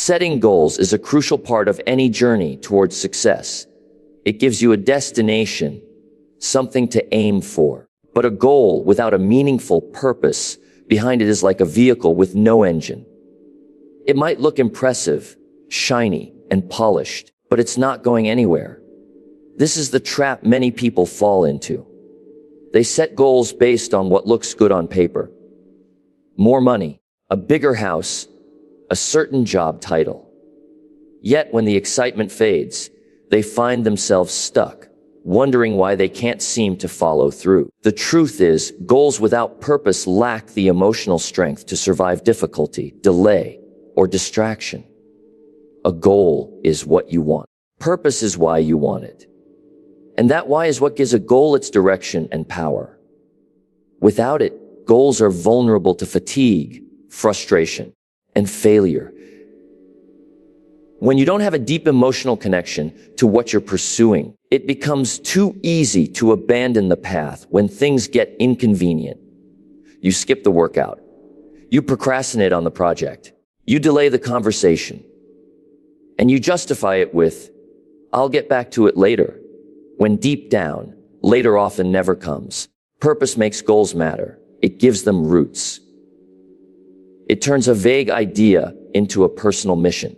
Setting goals is a crucial part of any journey towards success. It gives you a destination, something to aim for. But a goal without a meaningful purpose behind it is like a vehicle with no engine. It might look impressive, shiny, and polished, but it's not going anywhere. This is the trap many people fall into. They set goals based on what looks good on paper. More money, a bigger house, a certain job title. Yet when the excitement fades, they find themselves stuck, wondering why they can't seem to follow through. The truth is, goals without purpose lack the emotional strength to survive difficulty, delay, or distraction. A goal is what you want. Purpose is why you want it. And that why is what gives a goal its direction and power. Without it, goals are vulnerable to fatigue, frustration, and failure. When you don't have a deep emotional connection to what you're pursuing, it becomes too easy to abandon the path when things get inconvenient. You skip the workout. You procrastinate on the project. You delay the conversation. And you justify it with, "I'll get back to it later," when deep down, later often never comes. Purpose makes goals matter. It gives them roots. It turns a vague idea into a personal mission.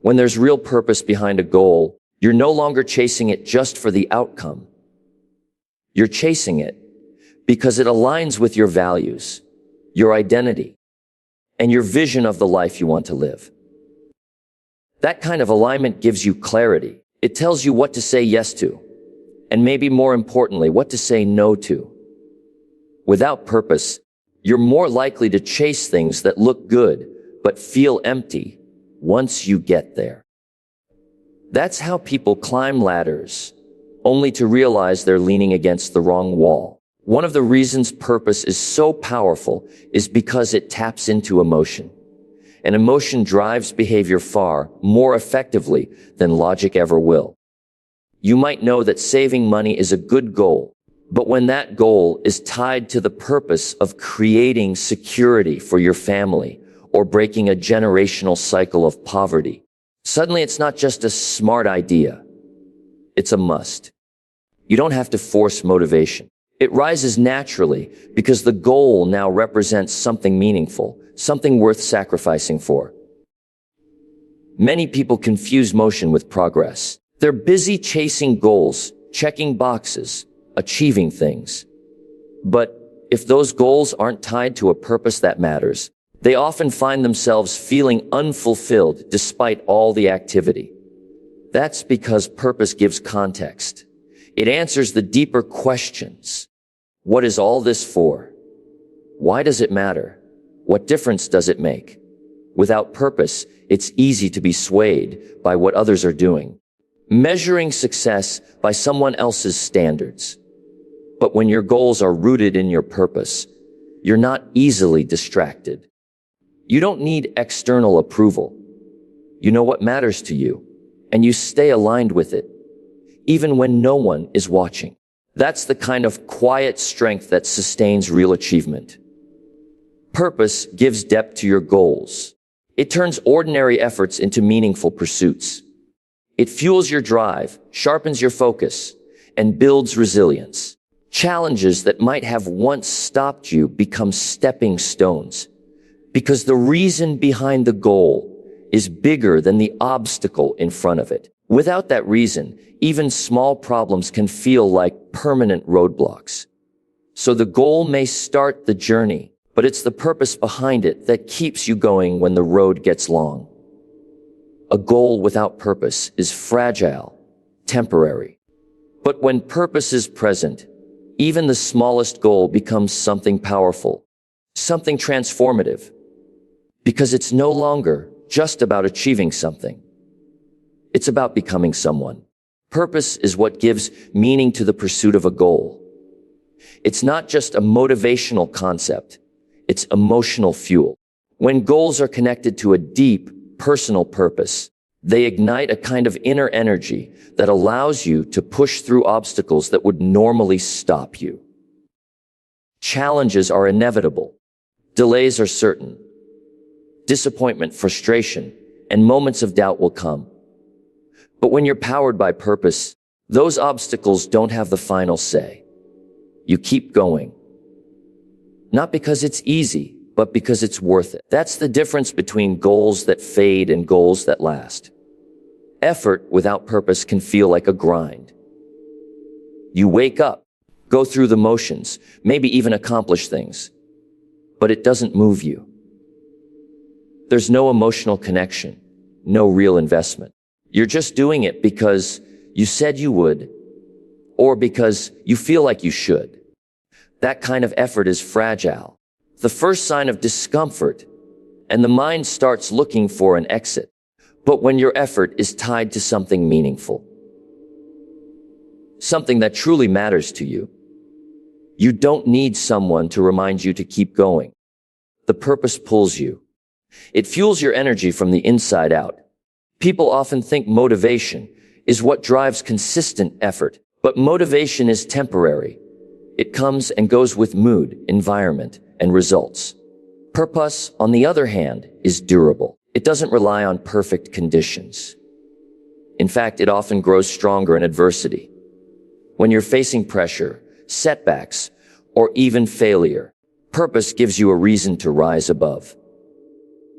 When there's real purpose behind a goal, you're no longer chasing it just for the outcome. You're chasing it because it aligns with your values, your identity, and your vision of the life you want to live. That kind of alignment gives you clarity. It tells you what to say yes to, and maybe more importantly, what to say no to. Without purpose, you're more likely to chase things that look good, but feel empty once you get there. That's how people climb ladders, only to realize they're leaning against the wrong wall. One of the reasons purpose is so powerful is because it taps into emotion. And emotion drives behavior far more effectively than logic ever will. You might know that saving money is a good goal, but when that goal is tied to the purpose of creating security for your family or breaking a generational cycle of poverty, suddenly it's not just a smart idea. It's a must. You don't have to force motivation. It rises naturally because the goal now represents something meaningful, something worth sacrificing for. Many people confuse motion with progress. They're busy chasing goals, checking boxes, achieving things. But if those goals aren't tied to a purpose that matters, they often find themselves feeling unfulfilled despite all the activity. That's because purpose gives context. It answers the deeper questions. What is all this for? Why does it matter? What difference does it make? Without purpose, it's easy to be swayed by what others are doing, measuring success by someone else's standards. But when your goals are rooted in your purpose, you're not easily distracted. You don't need external approval. You know what matters to you, and you stay aligned with it, even when no one is watching. That's the kind of quiet strength that sustains real achievement. Purpose gives depth to your goals. It turns ordinary efforts into meaningful pursuits. It fuels your drive, sharpens your focus, and builds resilience. Challenges that might have once stopped you become stepping stones, because the reason behind the goal is bigger than the obstacle in front of it. Without that reason, even small problems can feel like permanent roadblocks. So the goal may start the journey, but it's the purpose behind it that keeps you going when the road gets long. A goal without purpose is fragile, temporary. But when purpose is present, even the smallest goal becomes something powerful, something transformative, because it's no longer just about achieving something. It's about becoming someone. Purpose is what gives meaning to the pursuit of a goal. It's not just a motivational concept. It's emotional fuel. When goals are connected to a deep, personal purpose, they ignite a kind of inner energy that allows you to push through obstacles that would normally stop you. Challenges are inevitable. Delays are certain. Disappointment, frustration, and moments of doubt will come. But when you're powered by purpose, those obstacles don't have the final say. You keep going. Not because it's easy, but because it's worth it. That's the difference between goals that fade and goals that last. Effort without purpose can feel like a grind. You wake up, go through the motions, maybe even accomplish things, but it doesn't move you. There's no emotional connection, no real investment. You're just doing it because you said you would, or because you feel like you should. That kind of effort is fragile. The first sign of discomfort, and the mind starts looking for an exit. But when your effort is tied to something meaningful, something that truly matters to you, you don't need someone to remind you to keep going. The purpose pulls you. It fuels your energy from the inside out. People often think motivation is what drives consistent effort, but motivation is temporary. It comes and goes with mood, environment, and results. Purpose, on the other hand, is durable. It doesn't rely on perfect conditions. In fact, it often grows stronger in adversity. When you're facing pressure, setbacks, or even failure, purpose gives you a reason to rise above.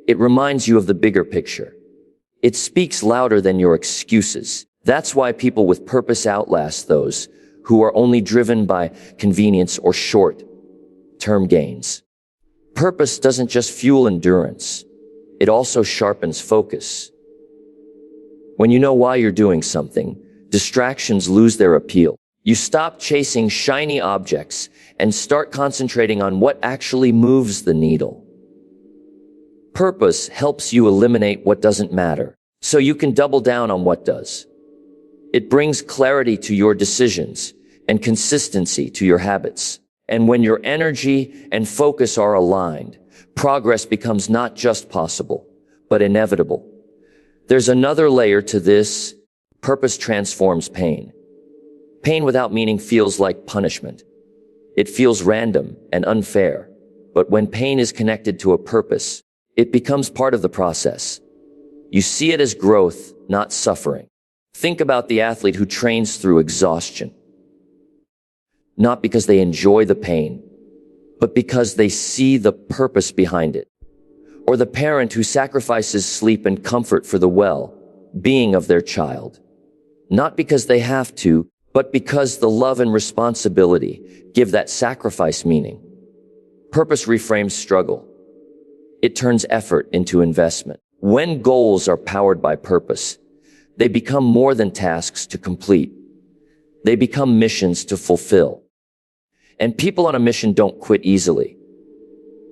It reminds you of the bigger picture. It speaks louder than your excuses. That's why people with purpose outlast those who are only driven by convenience or short-term gains. Purpose doesn't just fuel endurance. It also sharpens focus. When you know why you're doing something, distractions lose their appeal. You stop chasing shiny objects and start concentrating on what actually moves the needle. Purpose helps you eliminate what doesn't matter, so you can double down on what does. It brings clarity to your decisions and consistency to your habits. And when your energy and focus are aligned, progress becomes not just possible, but inevitable. There's another layer to this. Purpose transforms pain. Pain without meaning feels like punishment. It feels random and unfair. But when pain is connected to a purpose, it becomes part of the process. You see it as growth, not suffering. Think about the athlete who trains through exhaustion. Not because they enjoy the pain, but because they see the purpose behind it. Or the parent who sacrifices sleep and comfort for the well-being of their child. Not because they have to, but because the love and responsibility give that sacrifice meaning. Purpose reframes struggle. It turns effort into investment. When goals are powered by purpose, they become more than tasks to complete. They become missions to fulfill. And people on a mission don't quit easily.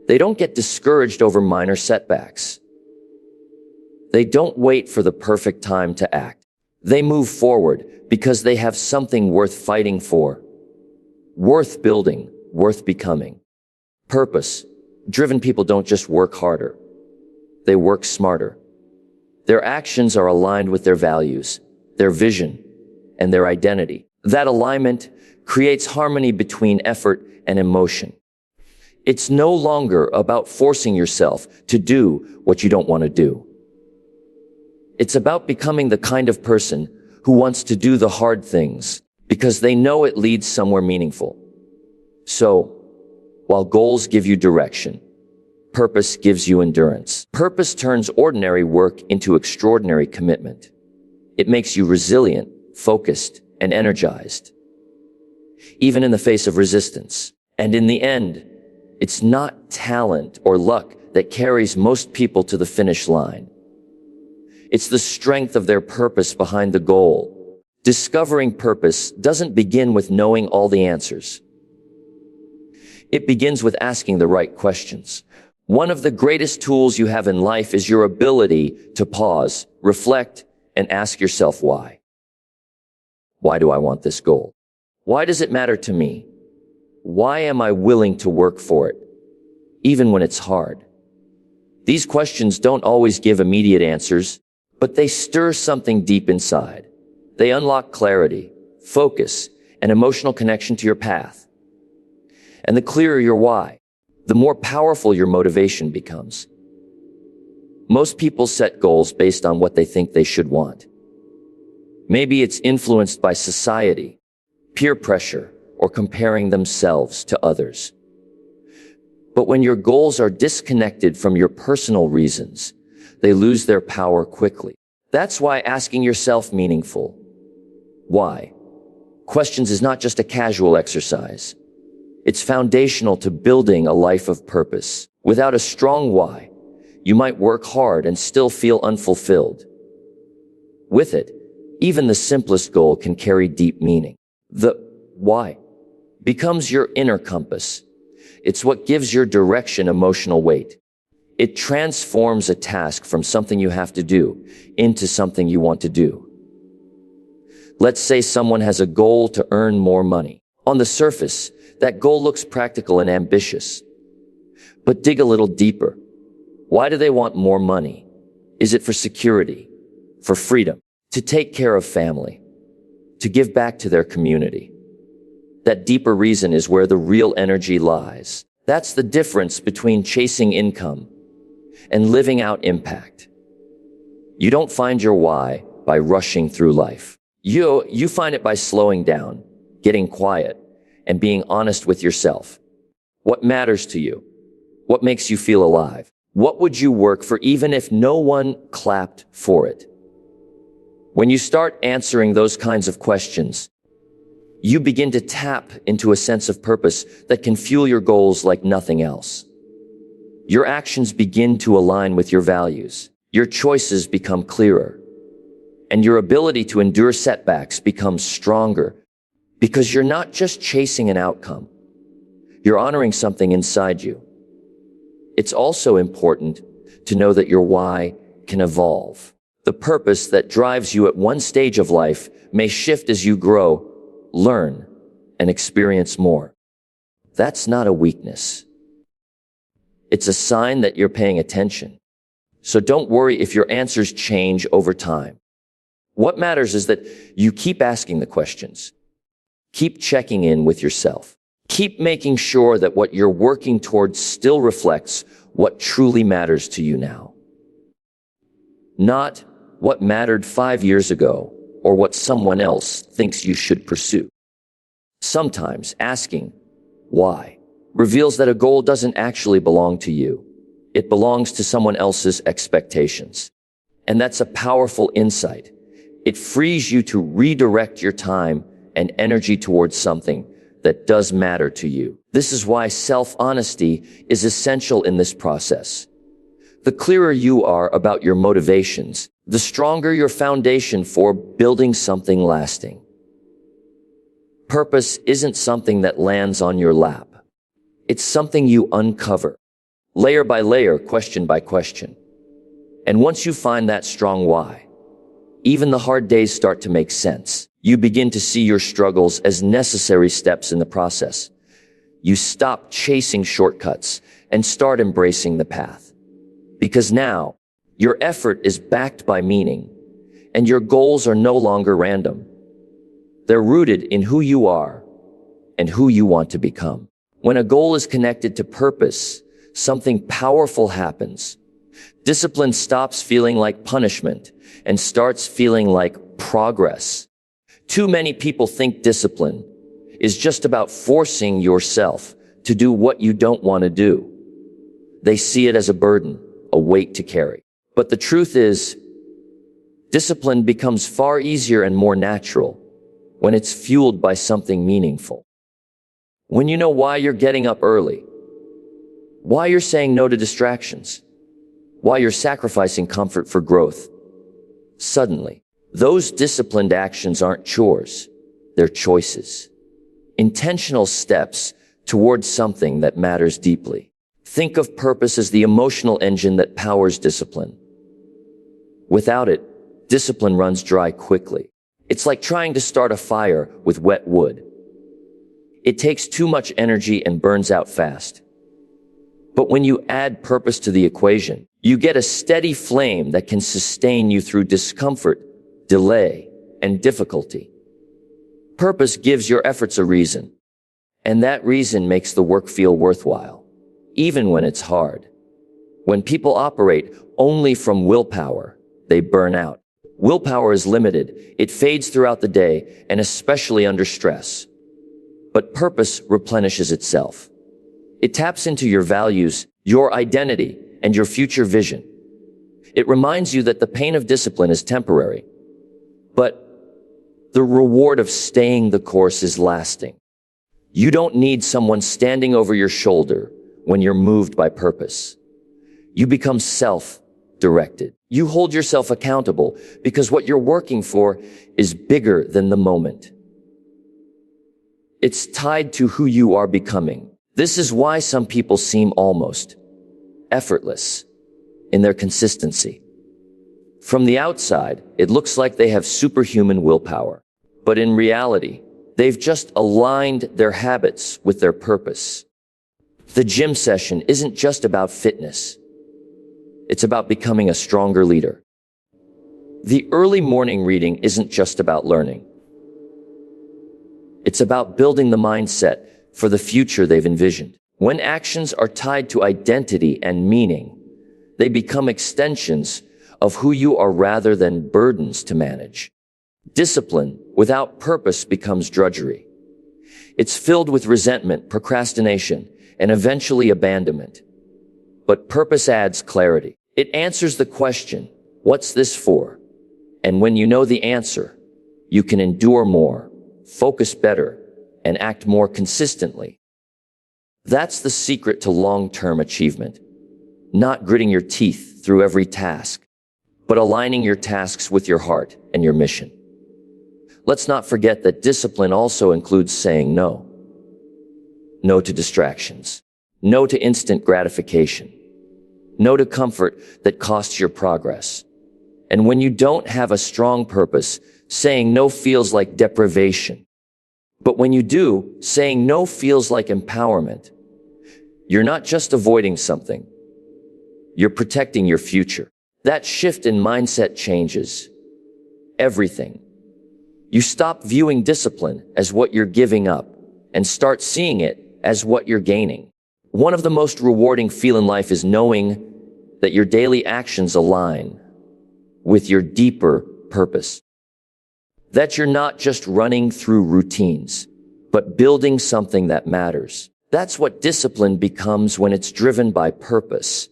They don't get discouraged over minor setbacks. They don't wait for the perfect time to act. They move forward because they have something worth fighting for, worth building, worth becoming. Purpose-driven people don't just work harder. They work smarter. Their actions are aligned with their values, their vision, and their identity. That alignment creates harmony between effort and emotion. It's no longer about forcing yourself to do what you don't want to do. It's about becoming the kind of person who wants to do the hard things because they know it leads somewhere meaningful. So, while goals give you direction, purpose gives you endurance. Purpose turns ordinary work into extraordinary commitment. It makes you resilient, focused, and energized, even in the face of resistance. And in the end, it's not talent or luck that carries most people to the finish line. It's the strength of their purpose behind the goal. Discovering purpose doesn't begin with knowing all the answers. It begins with asking the right questions. One of the greatest tools you have in life is your ability to pause, reflect, and ask yourself why. Why do I want this goal? Why does it matter to me? Why am I willing to work for it, even when it's hard? These questions don't always give immediate answers, but they stir something deep inside. They unlock clarity, focus, and emotional connection to your path. And the clearer your why, the more powerful your motivation becomes. Most people set goals based on what they think they should want. Maybe it's influenced by society, peer pressure, or comparing themselves to others. But when your goals are disconnected from your personal reasons, they lose their power quickly. That's why asking yourself meaningful why questions is not just a casual exercise. It's foundational to building a life of purpose. Without a strong why, you might work hard and still feel unfulfilled. With it, even the simplest goal can carry deep meaning. The why becomes your inner compass. It's what gives your direction emotional weight. It transforms a task from something you have to do into something you want to do. Let's say someone has a goal to earn more money. On the surface, that goal looks practical and ambitious. But dig a little deeper. Why do they want more money? Is it for security, for freedom, to take care of family, to give back to their community? That deeper reason is where the real energy lies. That's the difference between chasing income and living out impact. You don't find your why by rushing through life. You find it by slowing down, getting quiet, and being honest with yourself. What matters to you? What makes you feel alive? What would you work for even if no one clapped for it? When you start answering those kinds of questions, you begin to tap into a sense of purpose that can fuel your goals like nothing else. Your actions begin to align with your values. Your choices become clearer. And your ability to endure setbacks becomes stronger because you're not just chasing an outcome. You're honoring something inside you. It's also important to know that your why can evolve. The purpose that drives you at one stage of life may shift as you grow, learn, and experience more. That's not a weakness. It's a sign that you're paying attention. So don't worry if your answers change over time. What matters is that you keep asking the questions. Keep checking in with yourself. Keep making sure that what you're working towards still reflects what truly matters to you now. Not what mattered 5 years ago or what someone else thinks you should pursue. Sometimes asking why reveals that a goal doesn't actually belong to you. It belongs to someone else's expectations. And that's a powerful insight. It frees you to redirect your time and energy towards something that does matter to you. This is why self-honesty is essential in this process. The clearer you are about your motivations, the stronger your foundation for building something lasting. Purpose isn't something that lands on your lap. It's something you uncover, layer by layer, question by question. And once you find that strong why, even the hard days start to make sense. You begin to see your struggles as necessary steps in the process. You stop chasing shortcuts and start embracing the path. Because now, your effort is backed by meaning, and your goals are no longer random. They're rooted in who you are and who you want to become. When a goal is connected to purpose, something powerful happens. Discipline stops feeling like punishment and starts feeling like progress. Too many people think discipline is just about forcing yourself to do what you don't want to do. They see it as a burden, a weight to carry. But the truth is, discipline becomes far easier and more natural when it's fueled by something meaningful. When you know why you're getting up early, why you're saying no to distractions, why you're sacrificing comfort for growth, suddenly, those disciplined actions aren't chores, they're choices. Intentional steps towards something that matters deeply. Think of purpose as the emotional engine that powers discipline. Without it, discipline runs dry quickly. It's like trying to start a fire with wet wood. It takes too much energy and burns out fast. But when you add purpose to the equation, you get a steady flame that can sustain you through discomfort, delay, and difficulty. Purpose gives your efforts a reason, and that reason makes the work feel worthwhile, even when it's hard. When people operate only from willpower, they burn out. Willpower is limited. It fades throughout the day, and especially under stress. But purpose replenishes itself. It taps into your values, your identity, and your future vision. It reminds you that the pain of discipline is temporary, but the reward of staying the course is lasting. You don't need someone standing over your shoulder when you're moved by purpose. You become self-directed. You hold yourself accountable because what you're working for is bigger than the moment. It's tied to who you are becoming. This is why some people seem almost effortless in their consistency. From the outside, it looks like they have superhuman willpower. But in reality, they've just aligned their habits with their purpose. The gym session isn't just about fitness. It's about becoming a stronger leader. The early morning reading isn't just about learning. It's about building the mindset for the future they've envisioned. When actions are tied to identity and meaning, they become extensions of who you are rather than burdens to manage. Discipline without purpose becomes drudgery. It's filled with resentment, procrastination, and eventually abandonment. But purpose adds clarity. It answers the question, what's this for? And when you know the answer, you can endure more, focus better, and act more consistently. That's the secret to long-term achievement. Not gritting your teeth through every task, but aligning your tasks with your heart and your mission. Let's not forget that discipline also includes saying no. No to distractions. No to instant gratification. No to comfort that costs your progress. And when you don't have a strong purpose, saying no feels like deprivation. But when you do, saying no feels like empowerment. You're not just avoiding something. You're protecting your future. That shift in mindset changes everything. You stop viewing discipline as what you're giving up and start seeing it as what you're gaining. One of the most rewarding feelings in life is knowing that your daily actions align with your deeper purpose. That you're not just running through routines, but building something that matters. That's what discipline becomes when it's driven by purpose,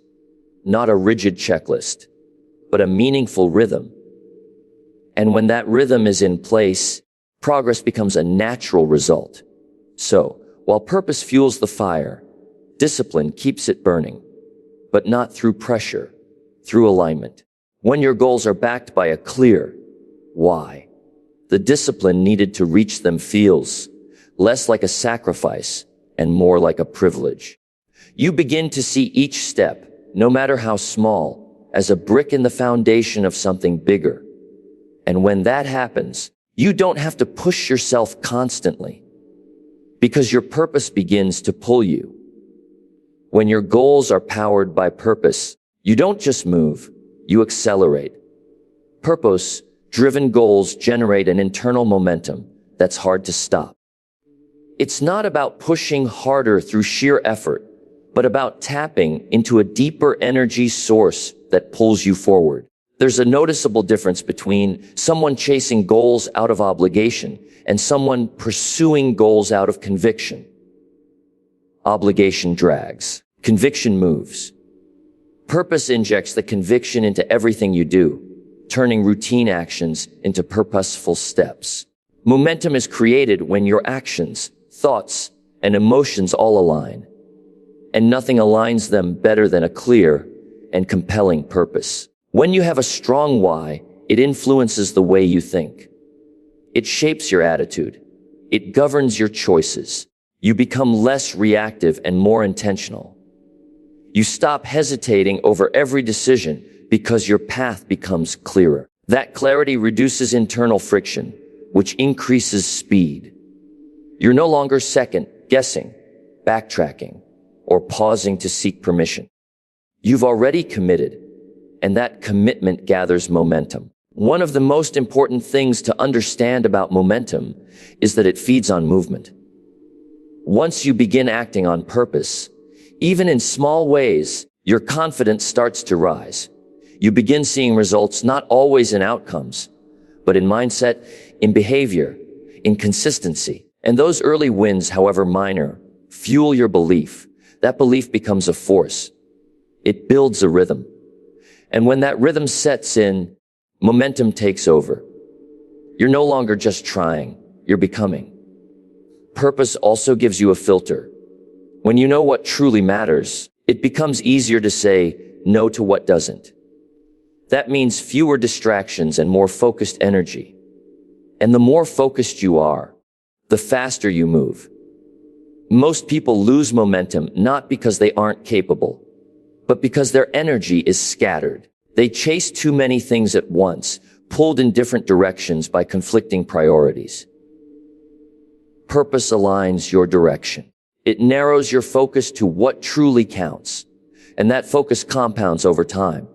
not a rigid checklist, but a meaningful rhythm. And when that rhythm is in place, progress becomes a natural result. So, while purpose fuels the fire, discipline keeps it burning, but not through pressure, through alignment. When your goals are backed by a clear why, the discipline needed to reach them feels less like a sacrifice and more like a privilege. You begin to see each step, no matter how small, as a brick in the foundation of something bigger. And when that happens, you don't have to push yourself constantly because your purpose begins to pull you. When your goals are powered by purpose, you don't just move, you accelerate. Purpose-driven goals generate an internal momentum that's hard to stop. It's not about pushing harder through sheer effort, but about tapping into a deeper energy source that pulls you forward. There's a noticeable difference between someone chasing goals out of obligation and someone pursuing goals out of conviction. Obligation drags. Conviction moves. Purpose injects the conviction into everything you do, turning routine actions into purposeful steps. Momentum is created when your actions, thoughts, and emotions all align. And nothing aligns them better than a clear and compelling purpose. When you have a strong why, it influences the way you think. It shapes your attitude. It governs your choices. You become less reactive and more intentional. You stop hesitating over every decision because your path becomes clearer. That clarity reduces internal friction, which increases speed. You're no longer second guessing, backtracking, or pausing to seek permission. You've already committed, and that commitment gathers momentum. One of the most important things to understand about momentum is that it feeds on movement. Once you begin acting on purpose, even in small ways, Your confidence starts to rise. You begin seeing results not always in outcomes, but in mindset, in behavior, in consistency. And those early wins, however minor, fuel your belief. That belief becomes a force. It builds a rhythm. And when that rhythm sets in, momentum takes over. You're no longer just trying, you're becoming. Purpose also gives you a filter. When you know what truly matters, it becomes easier to say no to what doesn't. That means fewer distractions and more focused energy. And the more focused you are, the faster you move. Most people lose momentum not because they aren't capable, but because their energy is scattered. They chase too many things at once, pulled in different directions by conflicting priorities. Purpose aligns your direction. It narrows your focus to what truly counts, and that focus compounds over time.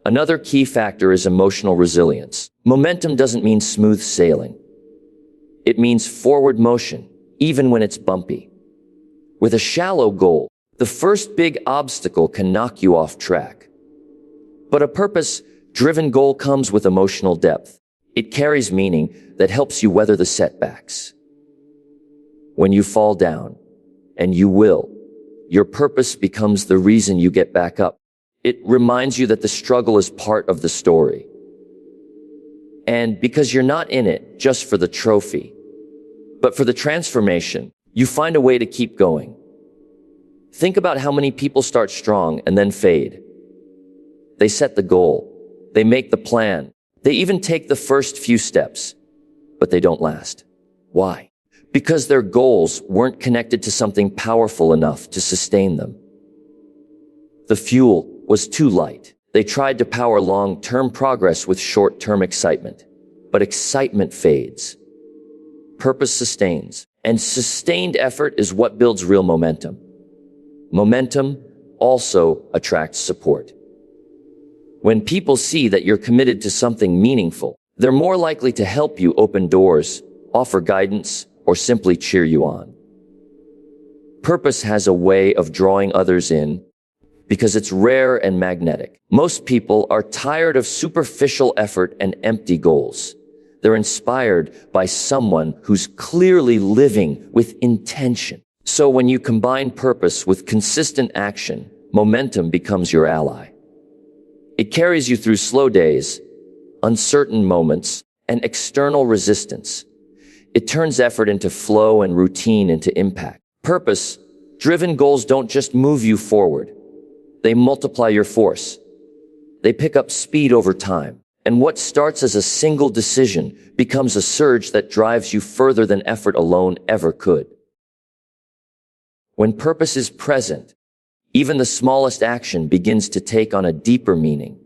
Another key factor is emotional resilience. Momentum doesn't mean smooth sailing. It means forward motion, even when it's bumpy. With a shallow goal, the first big obstacle can knock you off track. But a purpose-driven goal comes with emotional depth. It carries meaning that helps you weather the setbacks. When you fall down, and you will, your purpose becomes the reason you get back up. It reminds you that the struggle is part of the story. And because you're not in it just for the trophy, but for the transformation, you find a way to keep going. Think about how many people start strong and then fade. They set the goal, they make the plan, they even take the first few steps, but they don't last. Why? Because their goals weren't connected to something powerful enough to sustain them. The fuel was too light. They tried to power long-term progress with short-term excitement, but excitement fades. Purpose sustains, and sustained effort is what builds real momentum. Momentum also attracts support. When people see that you're committed to something meaningful, they're more likely to help you open doors, offer guidance, or simply cheer you on. Purpose has a way of drawing others in because it's rare and magnetic. Most people are tired of superficial effort and empty goals. They're inspired by someone who's clearly living with intention. So when you combine purpose with consistent action, momentum becomes your ally. It carries you through slow days, uncertain moments, and external resistance. It turns effort into flow and routine into impact. Purpose-driven goals don't just move you forward. They multiply your force. They pick up speed over time. And what starts as a single decision becomes a surge that drives you further than effort alone ever could. When purpose is present, even the smallest action begins to take on a deeper meaning.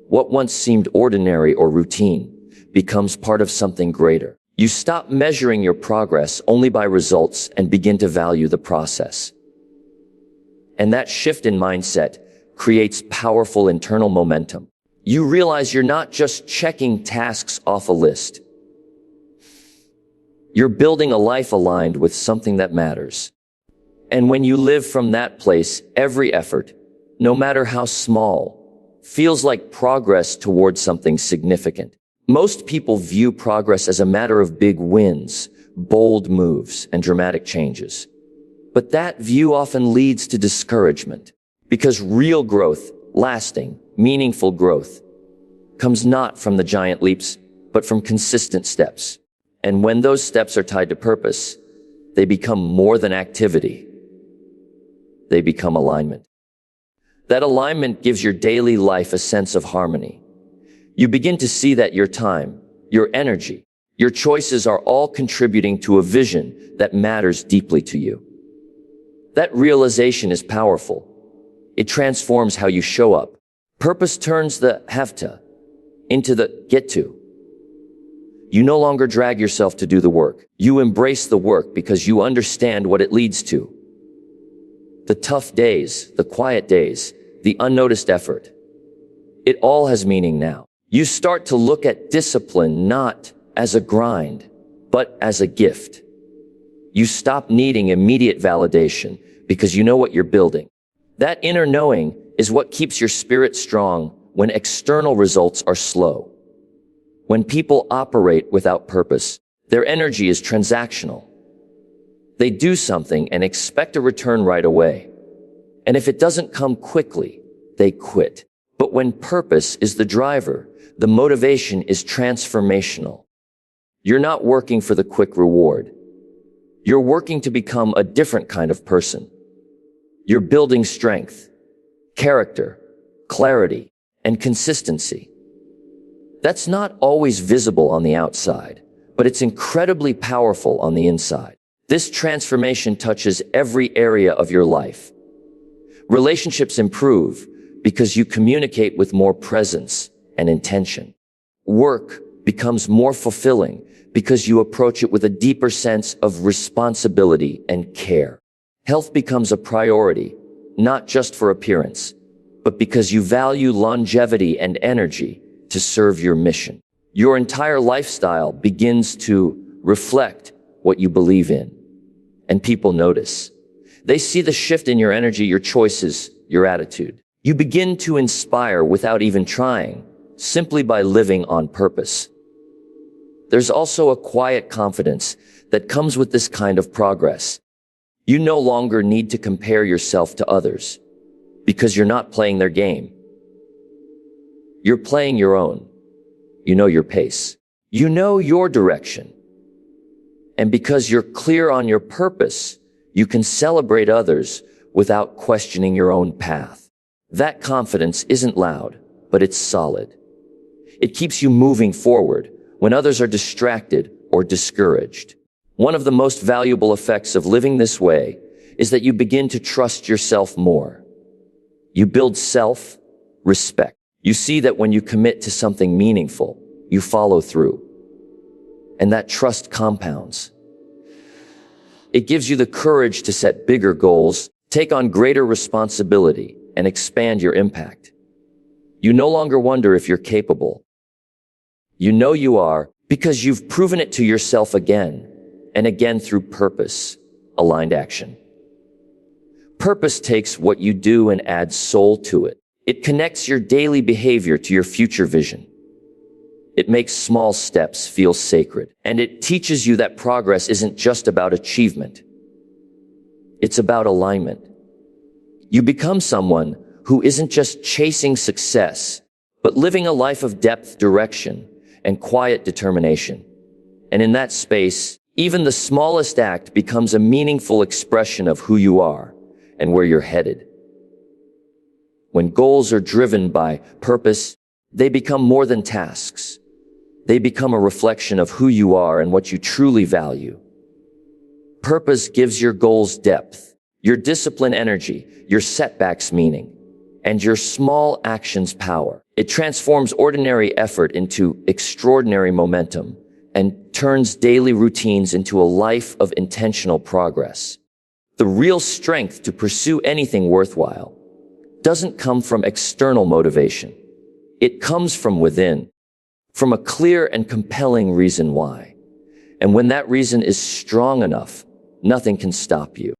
What once seemed ordinary or routine becomes part of something greater. You stop measuring your progress only by results and begin to value the process. And that shift in mindset creates powerful internal momentum. You realize you're not just checking tasks off a list. You're building a life aligned with something that matters. And when you live from that place, every effort, no matter how small, feels like progress towards something significant. Most people view progress as a matter of big wins, bold moves, and dramatic changes. But that view often leads to discouragement, because real growth, lasting, meaningful growth, comes not from the giant leaps, but from consistent steps. And when those steps are tied to purpose, they become more than activity. They become alignment. That alignment gives your daily life a sense of harmony. You begin to see that your time, your energy, your choices are all contributing to a vision that matters deeply to you. That realization is powerful. It transforms how you show up. Purpose turns the have to into the get to. You no longer drag yourself to do the work. You embrace the work because you understand what it leads to. The tough days, the quiet days, the unnoticed effort. It all has meaning now. You start to look at discipline not as a grind, but as a gift. You stop needing immediate validation because you know what you're building. That inner knowing is what keeps your spirit strong when external results are slow. When people operate without purpose, their energy is transactional. They do something and expect a return right away. And if it doesn't come quickly, they quit. But when purpose is the driver, the motivation is transformational. You're not working for the quick reward. You're working to become a different kind of person. You're building strength, character, clarity, and consistency. That's not always visible on the outside, but it's incredibly powerful on the inside. This transformation touches every area of your life. Relationships improve because you communicate with more presence and intention. Work becomes more fulfilling because you approach it with a deeper sense of responsibility and care. Health becomes a priority, not just for appearance, but because you value longevity and energy to serve your mission. Your entire lifestyle begins to reflect what you believe in, and people notice. They see the shift in your energy, your choices, your attitude. You begin to inspire without even trying, simply by living on purpose. There's also a quiet confidence that comes with this kind of progress. You no longer need to compare yourself to others because you're not playing their game. You're playing your own. You know your pace. You know your direction. And because you're clear on your purpose, you can celebrate others without questioning your own path. That confidence isn't loud, but it's solid. It keeps you moving forward when others are distracted or discouraged. One of the most valuable effects of living this way is that you begin to trust yourself more. You build self-respect. You see that when you commit to something meaningful, you follow through. And that trust compounds. It gives you the courage to set bigger goals, take on greater responsibility, and expand your impact. You no longer wonder if you're capable. You know you are because you've proven it to yourself again and again through purpose-aligned action. Purpose takes what you do and adds soul to it. It connects your daily behavior to your future vision. It makes small steps feel sacred, and it teaches you that progress isn't just about achievement. It's about alignment. You become someone who isn't just chasing success, but living a life of depth, direction, and quiet determination. And in that space, even the smallest act becomes a meaningful expression of who you are and where you're headed. When goals are driven by purpose, they become more than tasks. They become a reflection of who you are and what you truly value. Purpose gives your goals depth, your discipline energy, your setbacks meaning, and your small actions power. It transforms ordinary effort into extraordinary momentum and turns daily routines into a life of intentional progress. The real strength to pursue anything worthwhile doesn't come from external motivation. It comes from within, from a clear and compelling reason why. And when that reason is strong enough, nothing can stop you.